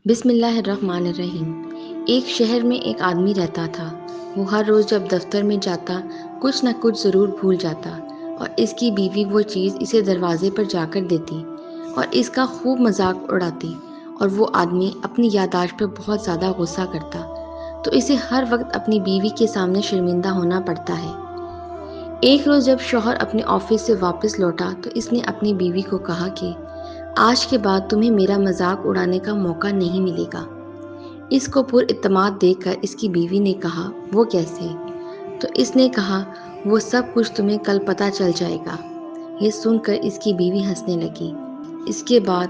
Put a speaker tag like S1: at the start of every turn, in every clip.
S1: بسم اللہ الرحمن الرحیم۔ ایک شہر میں ایک آدمی رہتا تھا۔ وہ ہر روز جب دفتر میں جاتا کچھ نہ کچھ ضرور بھول جاتا اور اس کی بیوی وہ چیز اسے دروازے پر جا کر دیتی اور اس کا خوب مذاق اڑاتی اور وہ آدمی اپنی یادداشت پر بہت زیادہ غصہ کرتا تو اسے ہر وقت اپنی بیوی کے سامنے شرمندہ ہونا پڑتا ہے۔ ایک روز جب شوہر اپنے آفس سے واپس لوٹا تو اس نے اپنی بیوی کو کہا کہ آج کے بعد تمہیں میرا مذاق اڑانے کا موقع نہیں ملے گا۔ اس کو پر اعتماد دیکھ کر اس کی بیوی نے کہا وہ کیسے؟ تو اس نے کہا وہ سب کچھ تمہیں کل پتہ چل جائے گا۔ یہ سن کر اس کی بیوی ہنسنے لگی۔ اس کے بعد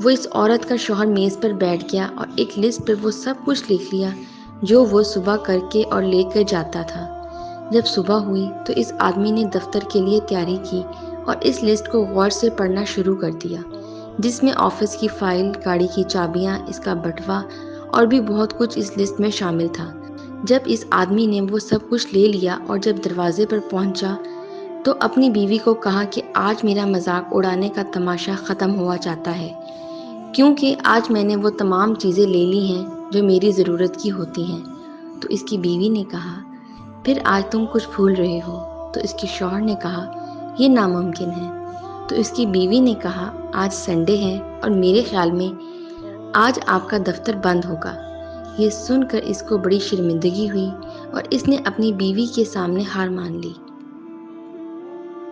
S1: وہ اس عورت کا شوہر میز پر بیٹھ گیا اور ایک لسٹ پر وہ سب کچھ لکھ لیا جو وہ صبح کر کے اور لے کر جاتا تھا۔ جب صبح ہوئی تو اس آدمی نے دفتر کے لیے تیاری کی اور اس لسٹ کو غور سے پڑھنا شروع کر دیا، جس میں آفس کی فائل، گاڑی کی چابیاں، اس کا بٹوا اور بھی بہت کچھ اس لسٹ میں شامل تھا۔ جب اس آدمی نے وہ سب کچھ لے لیا اور جب دروازے پر پہنچا تو اپنی بیوی کو کہا کہ آج میرا مذاق اڑانے کا تماشا ختم ہوا چاہتا ہے، کیونکہ آج میں نے وہ تمام چیزیں لے لی ہیں جو میری ضرورت کی ہوتی ہیں۔ تو اس کی بیوی نے کہا پھر آج تم کچھ بھول رہے ہو؟ تو اس کے شوہر نے کہا یہ ناممکن ہے۔ تو اس کی بیوی نے کہا آج سنڈے ہے اور میرے خیال میں آج آپ کا دفتر بند ہوگا۔ یہ سن کر اس کو بڑی شرمندگی ہوئی اور اس نے اپنی بیوی کے سامنے ہار مان لی۔